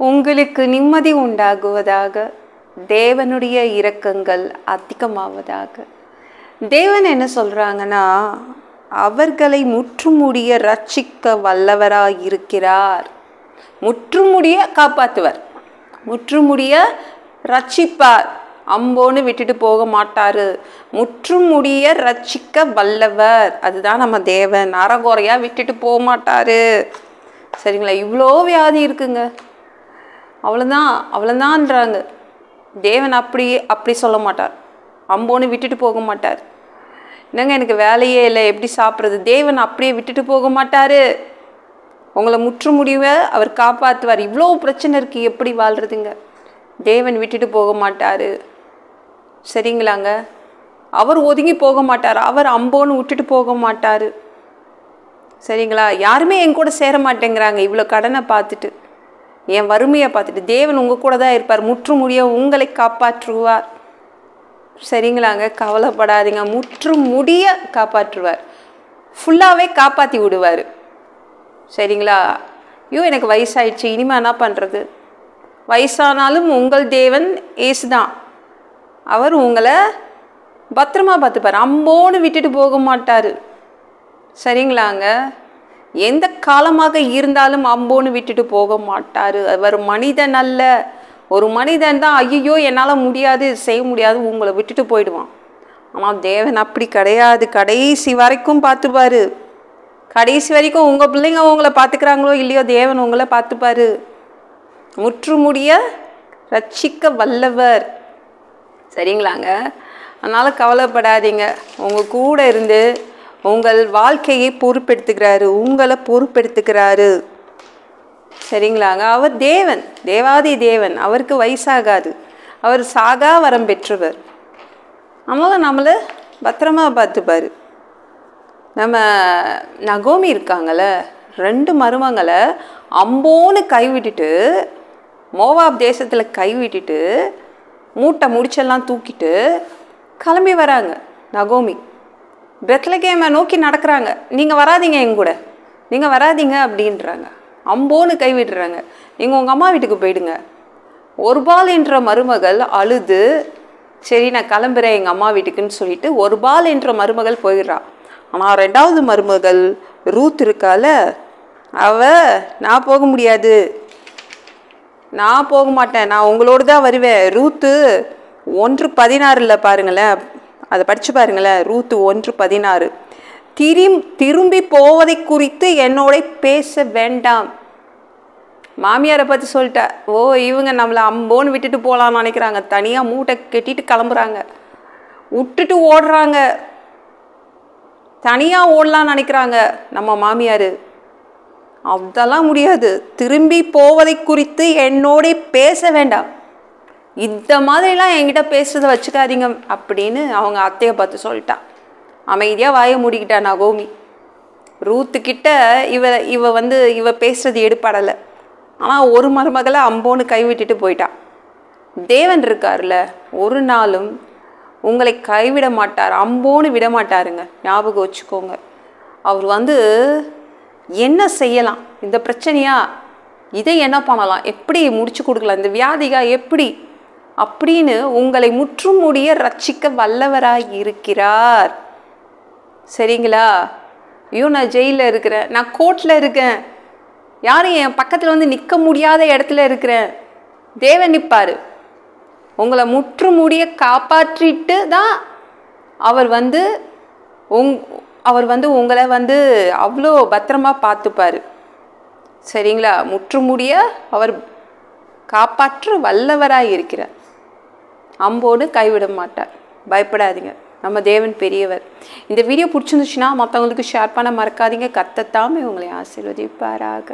உங்களுக்கு நிம்மதி உண்டாகுவதாக. தேவனுடைய இரக்கங்கள் அதிகமாவதாக. தேவன் என்ன சொல்றாங்கன்னா, அவர்களை முற்றுமுடிய ரட்சிக்க வல்லவராய் இருக்கிறார். முற்றுமுடிய காப்பாற்றுவார், முற்றுமுடிய ரட்சிப்பார். அம்போன்னு விட்டுட்டு போக மாட்டாரு. முற்றுமுடிய ரட்சிக்க வல்லவர். அதுதான் நம்ம தேவன். அறகுறையா விட்டுட்டு போக மாட்டாரு. சரிங்களா? இவ்வளோ வியாதி இருக்குங்க, அவ்வளோதான் அவ்வளோதான்றாங்க. தேவன் அப்படி சொல்ல மாட்டார். அம்போன்னு விட்டுட்டு போக மாட்டார். என்னங்க எனக்கு வேலையே இல்லை, எப்படி சாப்பிட்றது? தேவன் அப்படியே விட்டுட்டு போக மாட்டார். உங்களை முற்று முடிவை அவர் காப்பாற்றுவார். இவ்வளோ பிரச்சனை இருக்குது, எப்படி வாழ்கிறதுங்க? தேவன் விட்டுட்டு போக மாட்டார். சரிங்களாங்க? அவர் ஒதுங்கி போக மாட்டார். அவர் அம்போன்னு விட்டுட்டு போக மாட்டார். சரிங்களா? யாருமே என் கூட சேர மாட்டேங்கிறாங்க இவ்வளோ கடனை பார்த்துட்டு, என் வறுமையை பார்த்துட்டு. தேவன் உங்கள் கூட தான் இருப்பார். முற்று முடிய உங்களை காப்பாற்றுவார். சரிங்களாங்க? கவலைப்படாதீங்க. முற்று முடிய காப்பாற்றுவார். ஃபுல்லாகவே காப்பாற்றி விடுவார். சரிங்களா? ஐயோ எனக்கு வயசாயிடுச்சு, இனிமேல் என்ன பண்ணுறது? வயசானாலும் உங்கள் தேவன் ஏசு தான். அவர் உங்களை பத்திரமா பார்த்துப்பார். அம்போன்னு விட்டுட்டு போக மாட்டார். சரிங்களாங்க? எந்த காலமாக இருந்தாலும் அம்போன்னு விட்டுட்டு போக மாட்டார். அவர் மனிதன் அல்ல. ஒரு மனிதன் தான் ஐயோ என்னால் முடியாது, செய்ய முடியாது, உங்களை விட்டுட்டு போயிடுவான். ஆனால் தேவன் அப்படி கிடையாது. கடைசி வரைக்கும் பார்த்துப்பாரு. கடைசி வரைக்கும் உங்கள் பிள்ளைங்க உங்களை பார்த்துக்கிறாங்களோ இல்லையோ, தேவன் உங்களை பார்த்துப்பாரு. முற்றுமுடிய ரட்சிக்க வல்லவர். சரிங்களாங்க? அதனால் கவலைப்படாதீங்க. உங்கள் கூட இருந்து உங்கள் வாழ்க்கையை பொறுப்பெடுத்துக்கிறாரு, உங்களை பொறுப்பெடுத்துக்கிறாரு. சரிங்களாங்க? அவர் தேவன், தேவாதி தேவன். அவருக்கு வயசாகாது. அவர் சாகா வரம் பெற்றவர். அதனால் நம்மளை பத்திரமா பார்த்துப்பார். நம்ம நகோமி இருக்காங்கள்ல, 2 மருமங்களை அம்போன்னு கைவிட்டுட்டு, மோவாப் தேசத்தில் கைவிட்டுட்டு, மூட்டை முடிச்செல்லாம் தூக்கிட்டு கிளம்பி வராங்க. நகோமி பெத்லகேமை நோக்கி நடக்கிறாங்க. நீங்கள் வராதிங்க, எங்க கூட நீங்கள் வராதிங்க அப்படின்றாங்க. அம்போன்னு கைவிடுறாங்க. நீங்கள் உங்கள் அம்மா வீட்டுக்கு போயிடுங்க. ஒருபால் என்ற மருமகள் அழுது, சரி நான் கிளம்புறேன் எங்கள் அம்மா வீட்டுக்குன்னு சொல்லிட்டு ஒருபால் என்ற மருமகள் போயிடுறா. ஆனால் 2வது மருமகள் ரூத் இருக்கால, நான் போக முடியாது, நான் போக மாட்டேன், நான் உங்களோடு தான் வருவேன். ரூத்து 1:16 பாருங்களேன், அதை படித்து பாருங்களேன். ரூத்து 1:16. திரும்பி போவதை குறித்து என்னோட பேச வேண்டாம். மாமியாரை பற்றி சொல்லிட்டா. ஓ, இவங்க நம்மளை அம்போன்னு விட்டுட்டு போகலான்னு நினைக்கிறாங்க. தனியாக மூட்டை கட்டிட்டு கிளம்புறாங்க, விட்டுட்டு ஓடுறாங்க. தனியாக ஓடலான்னு நினைக்கிறாங்க நம்ம மாமியார். அதெல்லாம் முடியாது. திரும்பி போவதை குறித்து என்னோட பேச வேண்டாம், இந்த மாதிரிலாம் என்கிட்ட பேசுறதை வச்சுக்காதீங்க அப்படின்னு அவங்க அத்தையை பார்த்து சொல்லிட்டான். அமைதியாக வாயை மூடிக்கிட்டா நகோமி. ரூத்துக்கிட்ட இவ பேசுறது எடுப்படலை. ஆனால் ஒரு மருமகளை அம்போன்னு கைவிட்டுட்டு போயிட்டான். தேவன் இருக்கார்ல, ஒரு நாளும் உங்களை கைவிட மாட்டார், அம்போன்னு விட மாட்டாருங்க. ஞாபகம் வச்சுக்கோங்க. அவர் என்ன செய்யலாம், இந்த பிரச்சனையா, இதை என்ன பண்ணலாம், எப்படி முடிச்சு கொடுக்கலாம், இந்த வியாதிகா எப்படி அப்படின்னு உங்களை முற்றுமுடிய ரட்சிக்க வல்லவராய் இருக்கிறார். சரிங்களா? ஐயோ நான் ஜெயிலில் இருக்கிறேன், நான் கோர்ட்டில் இருக்கேன், யாரும் என் பக்கத்தில் நிற்க முடியாத இடத்துல இருக்கிறேன். தேவன் நிற்பார். உங்களை முற்றுமுடிய காப்பாற்றிட்டு தான் அவர் உங்களை அவ்வளோ பத்திரமா பார்த்துப்பார். சரிங்களா? முற்றுமுடிய அவர் காப்பாற்ற வல்லவராய் இருக்கிறார். அம்போடு கைவிட மாட்டார். பயப்படாதீங்க, நம்ம தேவன் பெரியவர். இந்த வீடியோ பிடிச்சிருந்துச்சுன்னா மற்றவங்களுக்கு ஷேர் பண்ண மறக்காதீங்க. கர்த்தர் தாமே உங்களை ஆசீர்வதிப்பாராக.